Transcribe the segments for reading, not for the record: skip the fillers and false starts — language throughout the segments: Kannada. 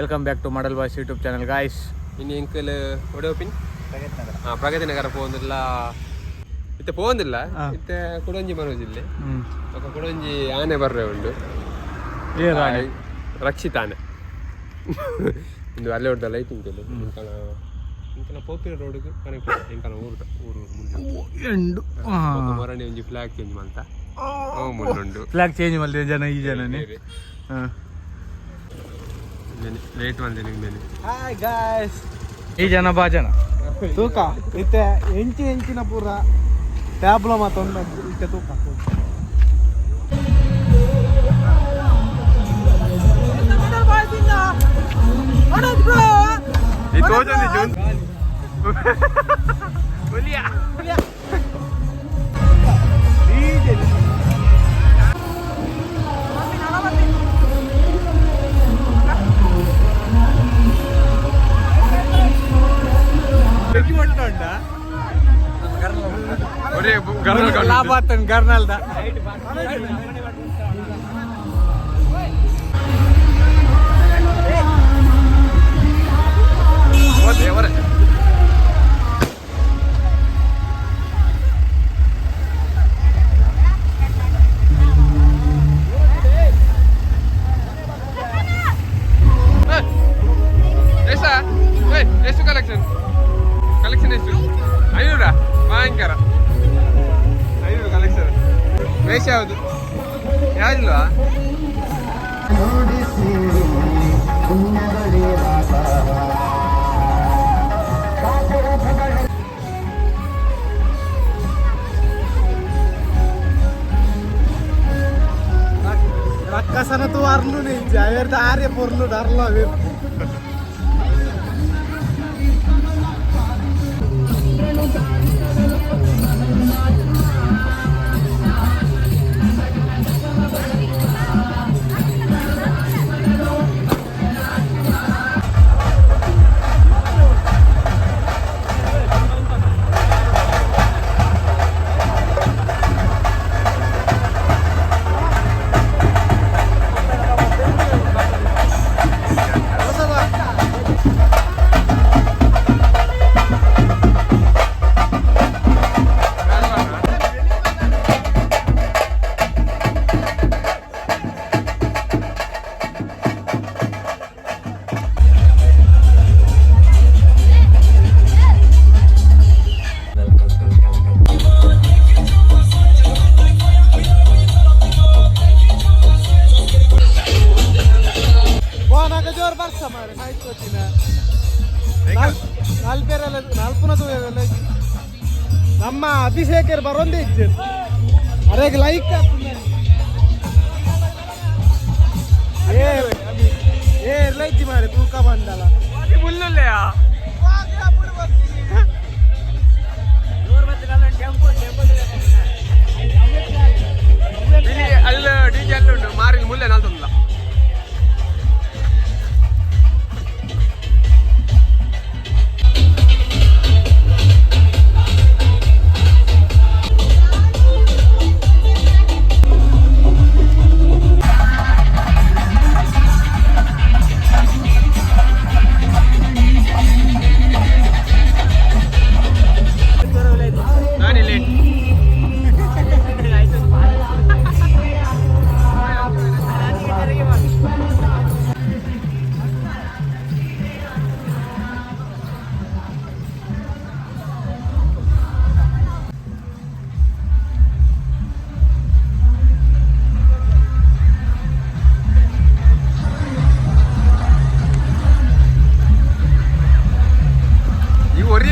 Welcome back to model boys YouTube channel guys. ಇನ್ನು ಎಂಕಲ್ ಒಡೋಪಿನ್ ಪ್ರಗತಿ ನಗರ പോകുന്നിಲ್ಲ ಇತ್ತೆ പോകുന്നിಲ್ಲ ಇತ್ತೆ ಕುಡಂಜಿ ಮನೋಜಿಲ್ಲೆ ಕುಡಂಜಿ ಆನೆ ಬರ್ರೆ ಉಂಡು ರಕ್ಷಿತ ಆನೆ ಇಂದು ಅಲ್ಲೇ ಹೊಡೆದ ಲೈಟಿಂಗ್ ಇಂಕನ ಪೋಪಿನ ರೋಡ್ಗೆ ಕನೆಕ್ಟ್ ಇಂಕನ ಊರು ಮರಣಿ ಒಂಜಿ ಫ್ಲಾಗ್ ಚೇಂಜ್ ಮಾಡ್ತ ಮುನ್ನುಂಡು ಫ್ಲಾಗ್ ಚೇಂಜ್ ಮಾಡಿದೆ ಜನ ಈ ಜನನೇ ಲೇಟ್ ಬಂದಿನಿ ಹಾಯ್ ಗಾಯ್ಸ್. ಈ ಜನ ಬಾ ಜನ ತೂಕ ಇತ್ತೆ ಎಂಚಿನ ಪೂರ ಟ್ಯಾಬ್ಲೋ ಮತ್ತೊಂದು ಇತ್ತೆ ತೂಕ ಗರ್ನಲ್ದ ಎಷ್ಟು ಕಲೆಕ್ಷನ್ ಎಷ್ಟು 500 ಭಯಂಕರ 500 ಕಲೆಕ್ಷನ್ ವೇಷ ಯಾವುದು ಯಾವ್ದಿಲ್ವಾ ರಕ್ಕಸನ ತೂ ಅರ್ಲು ನಿಂಚ ಅವೇರ್ದ ಆರ್ಯ ಪೊರ್ಲು ಅರ್ಲ ಅವೇರ್ ನಮ್ಮ ಅಭಿಷೇಕರ್ ಬರೋಂದೇ ಇದ್ದೆ ಅರೆಗೆ ಲೈಕ್ ಎಲ್ಲ ಇಜ್ಜಿ ಮಾರೆ ತೂಕ ಬಂದಲ್ಲ ಮುಳ್ಳುಲ್ಲೆಯಾ ಅಲ್ಲ ಡಿಜೆ ಅಲ್ಲುಂಟು ಮಾರಿಲ್ ಮುಲ್ಲೆ ನಾಲ್ತಲ್ಲ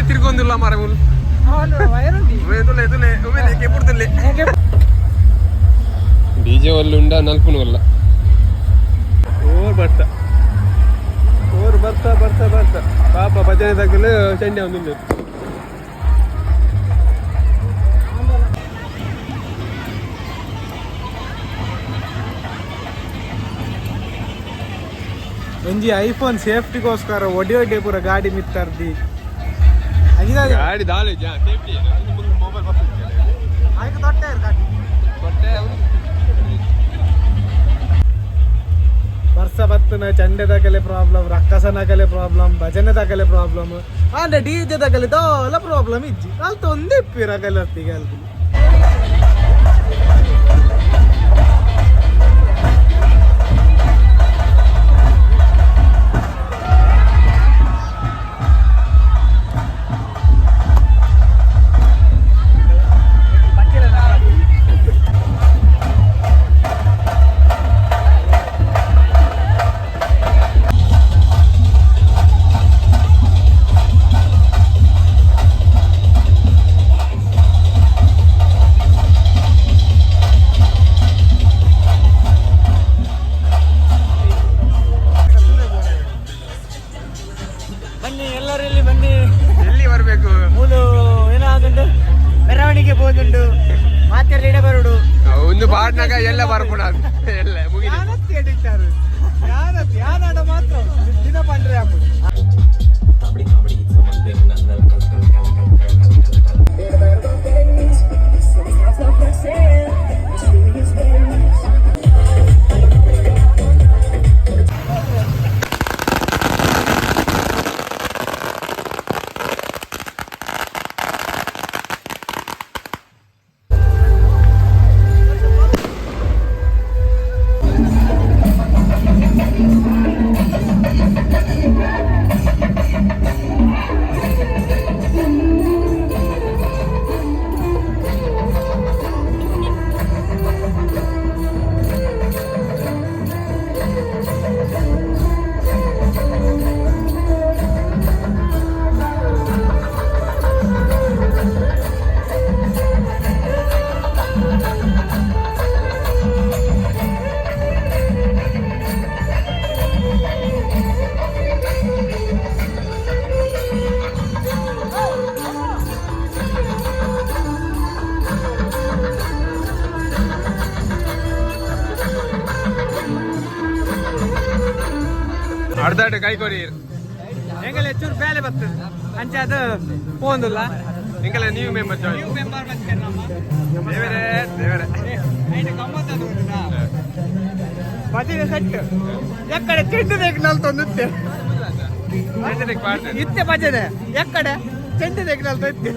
ತಿರ್ಗೊಂದಿಲ್ಲ ಮಾರ ಡಿಜೆ ಒಲ್ಲುಂಡ ನಲ್ಪುನು ಒಲ್ಲ ಓರ್ ಬರ್ತಾ ಪಾಪ ಭಜನೆ ತಗಲು ಚಂಡೆ ಒಂದು ಒಂಜಿ ಐಫೋನ್ ಸೇಫ್ಟಿಗೋಸ್ಕರ ಒಡೆ ಪೂರ ಗಾಡಿ ಮಿತ್ತರ್ದಿ ಗಾಡಿ ದಾಳಿ ಸೇಫ್ಟಿ ಮೊಬೈಲ್ ವರ್ಷ ಬತ್ತನ ಚಂಡೆದಾಗಲೇ ಪ್ರಾಬ್ಲಮ್, ರಕ್ಕಸನಾಗಲೇ ಪ್ರಾಬ್ಲಮ್, ಭಜನೆದಾಗಲೇ ಪ್ರಾಬ್ಲಮ್, ಅಂದ್ರೆ ಡಿಜೆದಾಗಲೇ ದೋಲ ಪ್ರಾಬ್ಲಮ್ ಇಜ್ಜಿ ಅಲ್ತ ಒಂದೇ ಇಪ್ಪಿರಾಗಲ್ಲ ಹೊತ್ತಿಗೆ ಅಲ್ದು. ಬನ್ನಿ ಎಲ್ಲರೂ ಇಲ್ಲಿ ಬನ್ನಿ. ಎಲ್ಲಿ ಬರಬೇಕು? ಮೂಲು ಏನಾಗುಂಟು ಮೆರವಣಿಗೆ ಬೋದುಂಡು ಮಾತೆಲ್ಲ ಬರುಡು ಒಂದು ಬಾಡ್ನಾಗ ಎಲ್ಲ ಬರ್ಪುಣ ಎಲ್ಲ ಮುಗಿದ ಯಾನತ್ತಿ ಎಡಿತಾರೆ ಯಾನಾಡ ಮಾತ್ರ ದಿನ ಪಂಡ್ರೆ ಹಾಕುದು. ಅರ್ಧಾಟ ಕೈ ಕೊರಿ ಹೆಂಗಲ್ಲ ಹೆಚ್ಚೂರು ಬೇಲೆ ಬರ್ತದೆ ಅಂಚೆ ಅದು ಪೋಂದಿಲ್ಲ. ನಿಂಗೆಲ್ಲ ನೀವು ಮೆಂಬರ್ ಜಾಯಿನ್ ಮೆಂಬರ್ ಬರ್ತಾರೆ ನಮ್ಮ ದೇವರೇ ದೇವರೇ ಐದು ಗಮ್ಮತ್ತದು ಭಜನೆ ಸೆಟ್ ಎಕ್ಕಡೆ ಚೆಂಡು ಬೇಕು ನಾಲ್ ತಂದುತ್ತೆ ಮಾಡ್ತೇನೆ ಇತ್ತೆ ಭಜನೆ ಎಕ್ಕಡೆ ಚೆಂಡು ಬೇಕು ನಾಲ್ ತಂದು